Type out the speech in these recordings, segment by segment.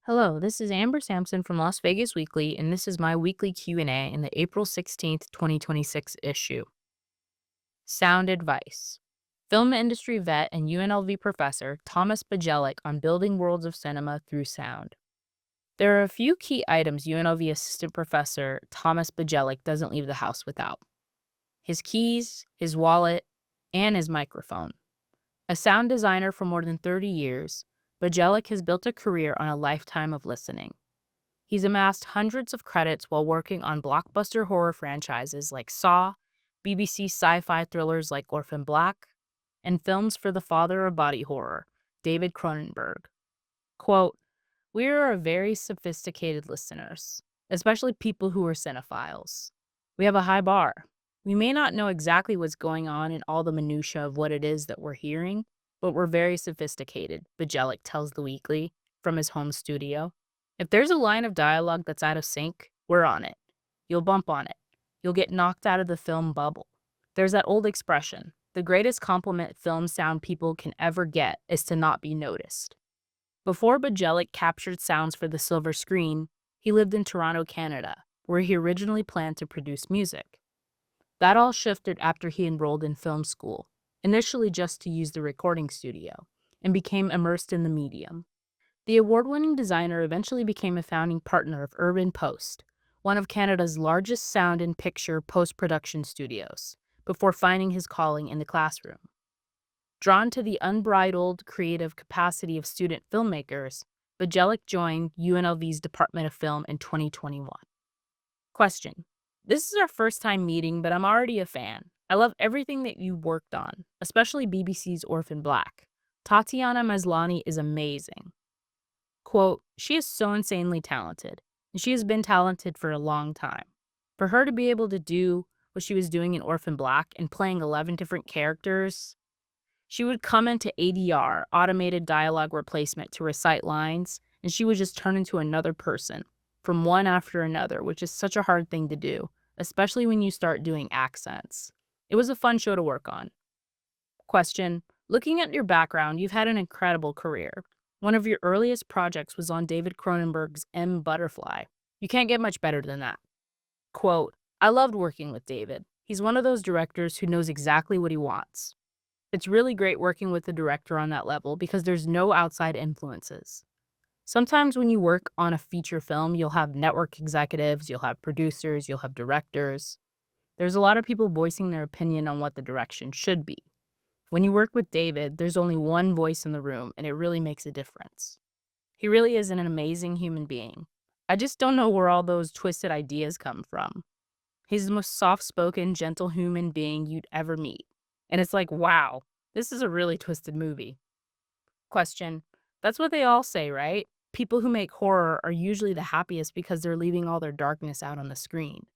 Hello, this is Amber Sampson from Las Vegas Weekly, and this is my weekly Q&A in the April 16th, 2026 issue. Sound advice. Film industry vet and UNLV professor Thomas Bjelic on building worlds of cinema through sound. There are a few key items UNLV assistant professor Thomas Bjelic doesn't leave the house without: his keys, his wallet, and his microphone. A sound designer for more than 30 years, Bjelic has built a career on a lifetime of listening. He's amassed hundreds of credits while working on blockbuster horror franchises like Saw, BBC sci-fi thrillers like Orphan Black, and films for the father of body horror, David Cronenberg. Quote, "We are a very sophisticated listeners, especially people who are cinephiles. We have a high bar. We may not know exactly what's going on in all the minutiae of what it is that we're hearing, but we're very sophisticated," Bjelic tells The Weekly from his home studio. "If there's a line of dialogue that's out of sync, we're on it. You'll bump on it. You'll get knocked out of the film bubble. There's that old expression: the greatest compliment film sound people can ever get is to not be noticed." Before Bjelic captured sounds for the silver screen, he lived in Toronto, Canada, where he originally planned to produce music. That all shifted after he enrolled in film school, initially just to use the recording studio, and became immersed in the medium. The award-winning designer eventually became a founding partner of Urban Post, one of Canada's largest sound and picture post-production studios, before finding his calling in the classroom. Drawn to the unbridled creative capacity of student filmmakers, Bjelic joined UNLV's Department of Film in 2021. Question: This is our first time meeting, but I'm already a fan. I love everything that you worked on, especially BBC's Orphan Black. Tatiana Maslany is amazing. Quote, "She is so insanely talented, and she has been talented for a long time. For her to be able to do what she was doing in Orphan Black and playing 11 different characters, she would come into ADR, automated dialogue replacement, to recite lines, and she would just turn into another person, from one after another, which is such a hard thing to do, especially when you start doing accents. It was a fun show to work on." Question: Looking at your background, you've had an incredible career. One of your earliest projects was on David Cronenberg's M. Butterfly. You can't get much better than that. Quote, "I loved working with David. He's one of those directors who knows exactly what he wants. It's really great working with the director on that level because there's no outside influences. Sometimes when you work on a feature film, you'll have network executives, you'll have producers, you'll have directors. There's a lot of people voicing their opinion on what the direction should be. When you work with David, there's only one voice in the room, and it really makes a difference. He really is an amazing human being. I just don't know where all those twisted ideas come from. He's the most soft-spoken, gentle human being you'd ever meet. And it's like, wow, this is a really twisted movie." Question: That's what they all say, right? People who make horror are usually the happiest because they're leaving all their darkness out on the screen.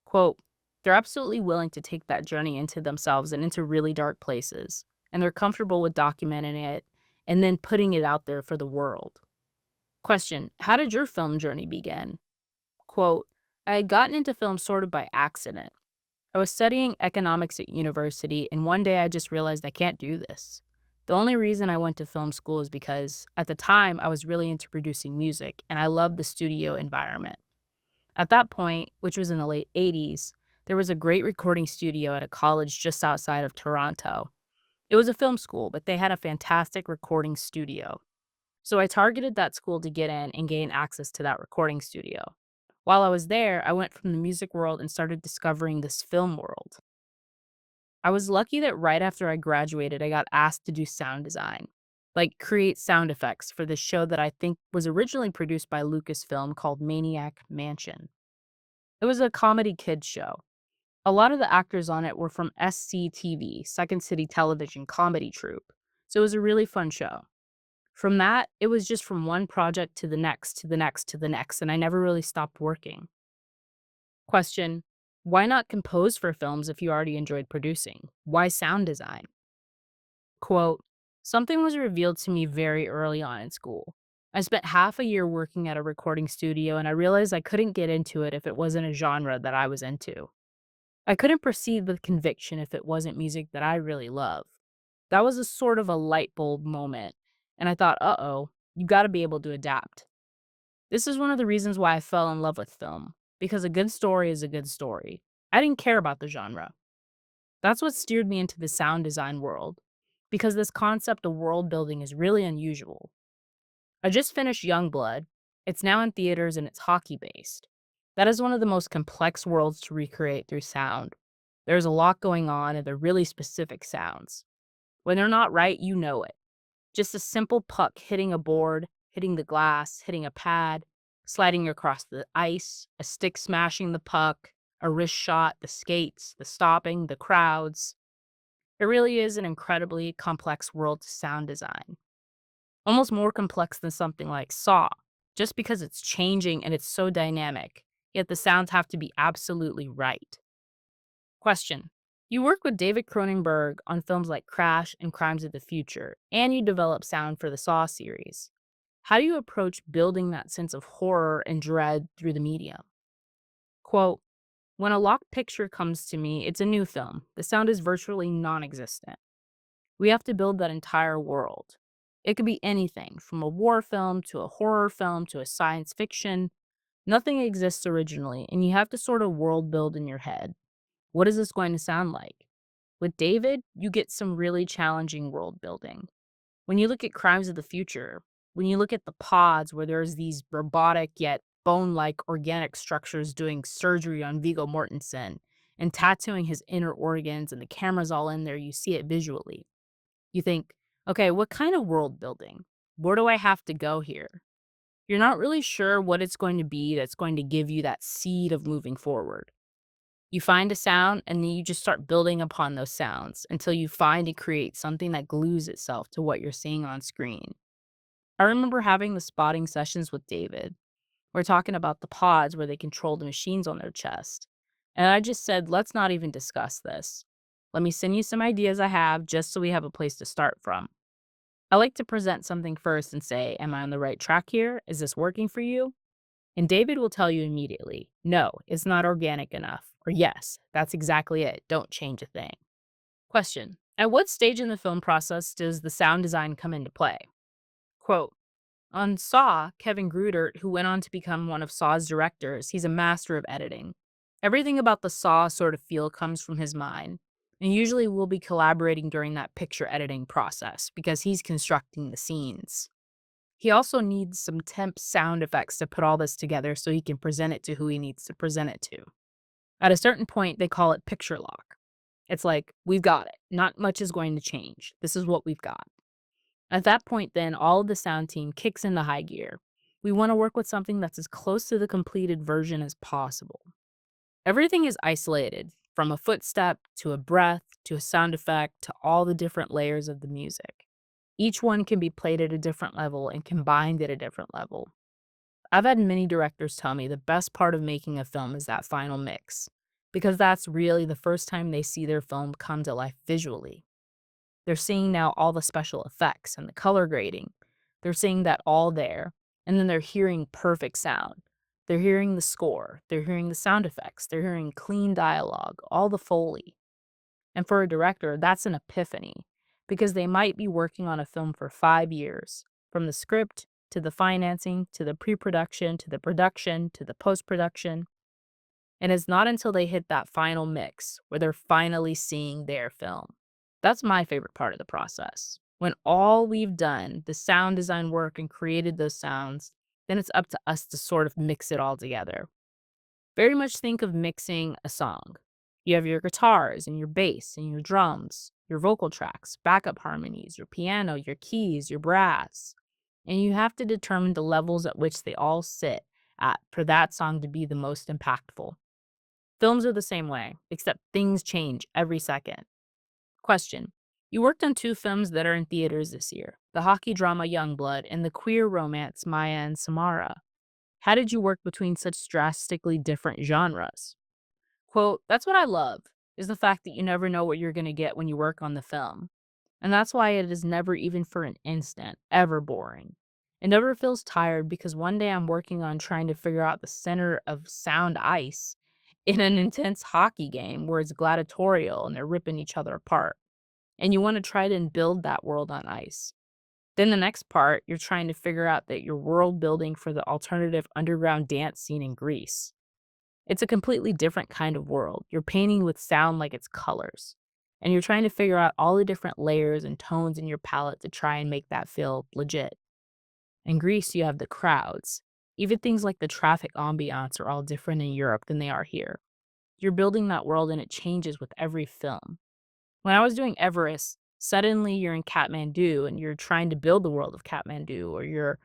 Quote, "They're absolutely willing to take that journey into themselves and into really dark places, and they're comfortable with documenting it and then putting it out there for the world." Question: How did your film journey begin? Quote, "I had gotten into film sort of by accident. I was studying economics at university, and one day I just realized I can't do this. The only reason I went to film school is because, at the time, I was really into producing music, and I loved the studio environment. At that point, which was in the late 80s, there was a great recording studio at a college just outside of Toronto. It was a film school, but they had a fantastic recording studio. So I targeted that school to get in and gain access to that recording studio. While I was there, I went from the music world and started discovering this film world. I was lucky that right after I graduated, I got asked to do sound design, like create sound effects for this show that I think was originally produced by Lucasfilm called Maniac Mansion. It was a comedy kids show. A lot of the actors on it were from SCTV, Second City Television comedy troupe, so it was a really fun show. From that, it was just from one project to the next, to the next, to the next, and I never really stopped working. Question: Why not compose for films if you already enjoyed producing? Why sound design? Quote, "Something was revealed to me very early on in school. I spent half a year working at a recording studio, and I realized I couldn't get into it if it wasn't a genre that I was into. I couldn't proceed with conviction if it wasn't music that I really love. That was a sort of a light bulb moment, and I thought, uh-oh, you gotta be able to adapt. This is one of the reasons why I fell in love with film, because a good story is a good story. I didn't care about the genre. That's what steered me into the sound design world, because this concept of world building is really unusual. I just finished Youngblood. It's now in theaters and it's hockey based. That is one of the most complex worlds to recreate through sound. There's a lot going on and they're really specific sounds. When they're not right, you know it. Just a simple puck hitting a board, hitting the glass, hitting a pad, sliding across the ice, a stick smashing the puck, a wrist shot, the skates, the stopping, the crowds. It really is an incredibly complex world to sound design. Almost more complex than something like Saw, just because it's changing and it's so dynamic, yet the sounds have to be absolutely right. Question. You work with David Cronenberg on films like Crash and Crimes of the Future, and you develop sound for the Saw series. How do you approach building that sense of horror and dread through the medium? Quote, when a locked picture comes to me, it's a new film. The sound is virtually non existent. We have to build that entire world. It could be anything from a war film to a horror film to a science fiction. Nothing exists originally, and you have to sort of world build in your head. What is this going to sound like? With David, you get some really challenging world building. When you look at Crimes of the Future, when you look at the pods where there's these robotic yet bone like organic structures doing surgery on Vigo Mortensen and tattooing his inner organs, and the camera's all in there, you see it visually. You think, okay, what kind of world building? Where do I have to go here? You're not really sure what it's going to be that's going to give you that seed of moving forward. You find a sound and then you just start building upon those sounds until you find and create something that glues itself to what you're seeing on screen. I remember having the spotting sessions with David. We're talking about the pods where they control the machines on their chest. And I just said, let's not even discuss this. Let me send you some ideas I have just so we have a place to start from. I like to present something first and say, am I on the right track here? Is this working for you? And David will tell you immediately, no, it's not organic enough. Or yes, that's exactly it. Don't change a thing. Question. At what stage in the film process does the sound design come into play? Quote, on Saw, Kevin Grudert, who went on to become one of Saw's directors, he's a master of editing. Everything about the Saw sort of feel comes from his mind. And usually we'll be collaborating during that picture editing process because he's constructing the scenes. He also needs some temp sound effects to put all this together so he can present it to who he needs to present it to. At a certain point, they call it picture lock. It's like, we've got it. Not much is going to change. This is what we've got. At that point, then, all of the sound team kicks into high gear. We want to work with something that's as close to the completed version as possible. Everything is isolated, from a footstep to a breath to a sound effect to all the different layers of the music. Each one can be played at a different level and combined at a different level. I've had many directors tell me the best part of making a film is that final mix, because that's really the first time they see their film come to life visually. They're seeing now all the special effects and the color grading. They're seeing that all there, and then they're hearing perfect sound. They're hearing the score, they're hearing the sound effects, they're hearing clean dialogue, all the Foley. And for a director, that's an epiphany because they might be working on a film for 5 years, from the script to the financing to the pre production to the production to the post production. And it's not until they hit that final mix where they're finally seeing their film. That's my favorite part of the process. When all we've done, the sound design work and created those sounds, then it's up to us to sort of mix it all together. Very much think of mixing a song. You have your guitars and your bass and your drums, your vocal tracks, backup harmonies, your piano, your keys, your brass. And you have to determine the levels at which they all sit at for that song to be the most impactful. Films are the same way, except things change every second. Question. You worked on two films that are in theaters this year, the hockey drama Youngblood and the queer romance Maya and Samara. How did you work between such drastically different genres? Quote, that's what I love, is the fact that you never know what you're going to get when you work on the film. And that's why it is never, even for an instant, ever boring. It never feels tired because one day I'm working on trying to figure out the center of sound ice in an intense hockey game where it's gladiatorial and they're ripping each other apart. And you want to try to build that world on ice. Then the next part, you're trying to figure out that you're world building for the alternative underground dance scene in Greece. It's a completely different kind of world. You're painting with sound like it's colors. And you're trying to figure out all the different layers and tones in your palette to try and make that feel legit. In Greece, you have the crowds. Even things like the traffic ambiance are all different in Europe than they are here. You're building that world and it changes with every film. When I was doing Everest, suddenly you're in Kathmandu and you're trying to build the world of Kathmandu, or you're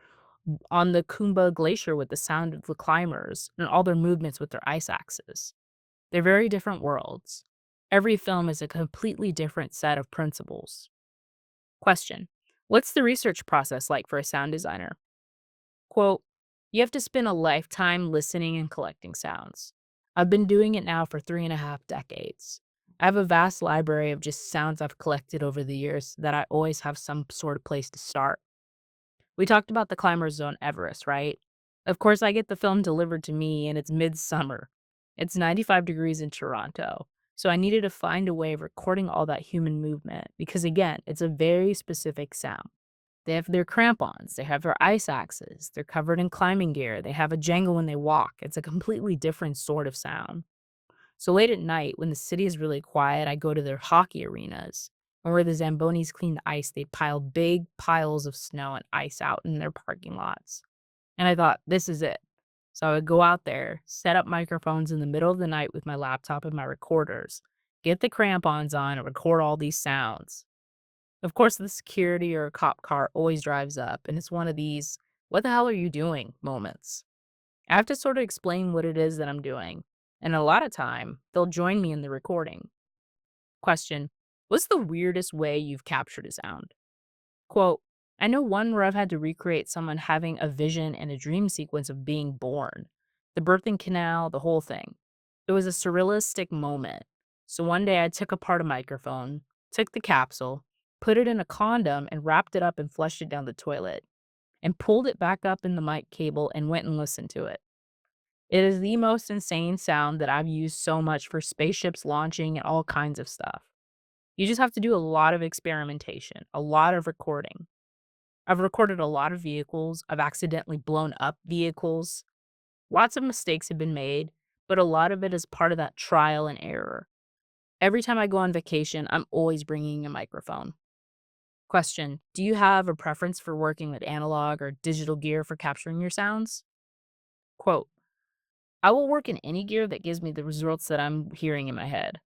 on the Kumba Glacier with the sound of the climbers and all their movements with their ice axes. They're very different worlds. Every film is a completely different set of principles. Question: what's the research process like for a sound designer? Quote, you have to spend a lifetime listening and collecting sounds. I've been doing it now for 3.5 decades. I have a vast library of just sounds I've collected over the years that I always have some sort of place to start. We talked about the climbers on Everest, right? Of course, I get the film delivered to me and it's midsummer. It's 95 degrees in Toronto. So I needed to find a way of recording all that human movement because, again, it's a very specific sound. They have their crampons, they have their ice axes, they're covered in climbing gear, they have a jangle when they walk. It's a completely different sort of sound. So late at night, when the city is really quiet, I go to their hockey arenas. Or where the Zambonis clean the ice, they pile big piles of snow and ice out in their parking lots. And I thought, this is it. So I would go out there, set up microphones in the middle of the night with my laptop and my recorders, get the crampons on, and record all these sounds. Of course, the security or a cop car always drives up, and it's one of these, what the hell are you doing moments. I have to sort of explain what it is that I'm doing. And a lot of time, they'll join me in the recording. Question: what's the weirdest way you've captured a sound? Quote, I know one where I've had to recreate someone having a vision and a dream sequence of being born, the birthing canal, the whole thing. It was a surrealistic moment. So one day I took apart a microphone, took the capsule, put it in a condom, and wrapped it up and flushed it down the toilet, and pulled it back up in the mic cable and went and listened to it. It is the most insane sound that I've used so much for spaceships launching and all kinds of stuff. You just have to do a lot of experimentation, a lot of recording. I've recorded a lot of vehicles. I've accidentally blown up vehicles. Lots of mistakes have been made, but a lot of it is part of that trial and error. Every time I go on vacation, I'm always bringing a microphone. Question: do you have a preference for working with analog or digital gear for capturing your sounds? Quote, I will work in any gear that gives me the results that I'm hearing in my head.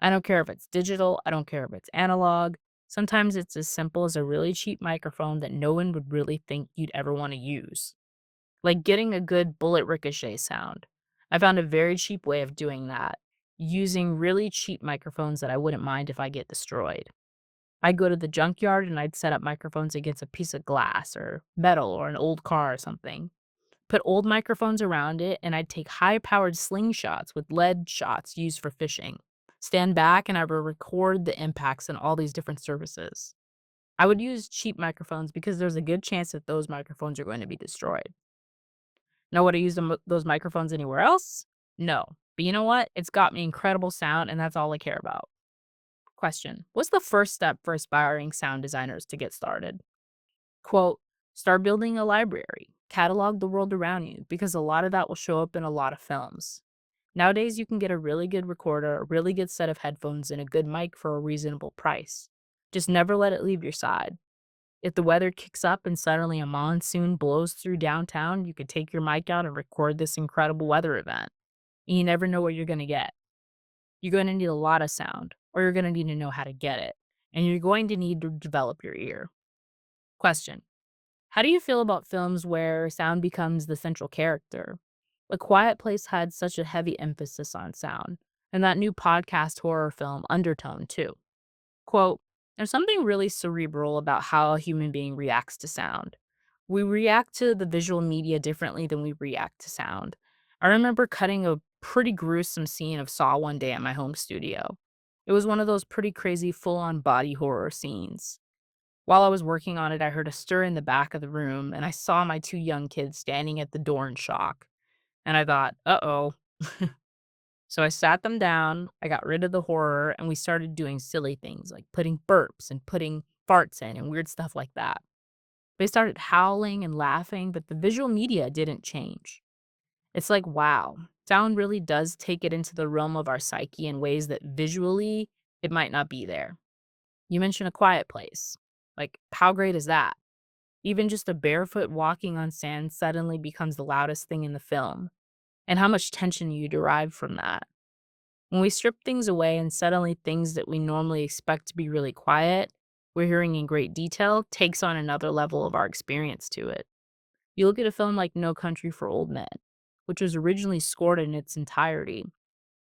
I don't care if it's digital, I don't care if it's analog. Sometimes it's as simple as a really cheap microphone that no one would really think you'd ever want to use. Like getting a good bullet ricochet sound. I found a very cheap way of doing that, using really cheap microphones that I wouldn't mind if I get destroyed. I'd go to the junkyard and I'd set up microphones against a piece of glass or metal or an old car or something. Put old microphones around it, and I'd take high-powered slingshots with lead shots used for fishing. Stand back, and I would record the impacts and all these different surfaces. I would use cheap microphones because there's a good chance that those microphones are going to be destroyed. Now, would I use those microphones anywhere else? No. But you know what? It's got me incredible sound, and that's all I care about. Question: what's the first step for aspiring sound designers to get started? Quote, start building a library, catalog the world around you, because a lot of that will show up in a lot of films. Nowadays, you can get a really good recorder, a really good set of headphones, and a good mic for a reasonable price. Just never let it leave your side. If the weather kicks up and suddenly a monsoon blows through downtown, you could take your mic out and record this incredible weather event. And you never know what you're going to get. You're going to need a lot of sound, or you're going to need to know how to get it. And you're going to need to develop your ear. Question: how do you feel about films where sound becomes the central character? A Quiet Place had such a heavy emphasis on sound, and that new podcast horror film, Undertone, too. Quote, there's something really cerebral about how a human being reacts to sound. We react to the visual media differently than we react to sound. I remember cutting a pretty gruesome scene of Saw one day at my home studio. It was one of those pretty crazy full on body horror scenes. While I was working on it, I heard a stir in the back of the room, and I saw my two young kids standing at the door in shock. And I thought, uh-oh. So I sat them down, I got rid of the horror, and we started doing silly things like putting burps and putting farts in and weird stuff like that. They started howling and laughing, but the visual media didn't change. It's like, wow, sound really does take it into the realm of our psyche in ways that visually it might not be there. You mentioned A Quiet Place. Like, how great is that? Even just a barefoot walking on sand suddenly becomes the loudest thing in the film, and how much tension you derive from that. When we strip things away and suddenly things that we normally expect to be really quiet, we're hearing in great detail, takes on another level of our experience to it. You look at a film like No Country for Old Men, which was originally scored in its entirety.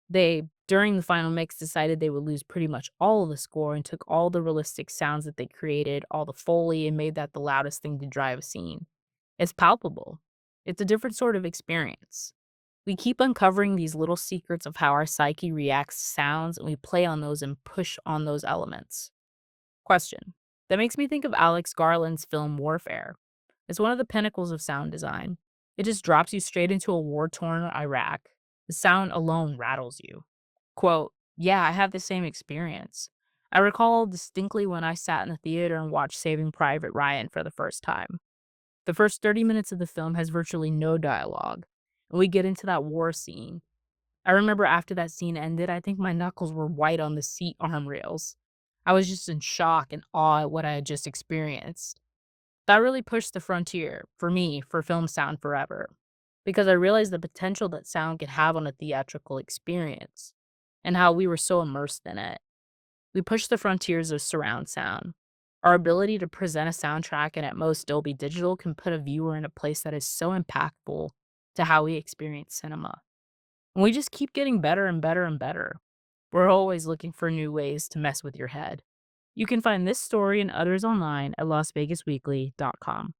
They, during the final mix, decided they would lose pretty much all of the score and took all the realistic sounds that they created, all the Foley, and made that the loudest thing to drive a scene. It's palpable. It's a different sort of experience. We keep uncovering these little secrets of how our psyche reacts to sounds, and we play on those and push on those elements. Question. That makes me think of Alex Garland's film Warfare. It's one of the pinnacles of sound design. It just drops you straight into a war torn Iraq. The sound alone rattles you. Quote, yeah, I have the same experience. I recall distinctly when I sat in the theater and watched Saving Private Ryan for the first time. The first 30 minutes of the film has virtually no dialogue, and we get into that war scene. I remember after that scene ended, I think my knuckles were white on the seat arm rails. I was just in shock and awe at what I had just experienced. That really pushed the frontier, for me, for film sound forever, because I realized the potential that sound could have on a theatrical experience, and how we were so immersed in it. We pushed the frontiers of surround sound. Our ability to present a soundtrack and at most Dolby Digital can put a viewer in a place that is so impactful to how we experience cinema. And we just keep getting better and better and better. We're always looking for new ways to mess with your head. You can find this story and others online at lasvegasweekly.com.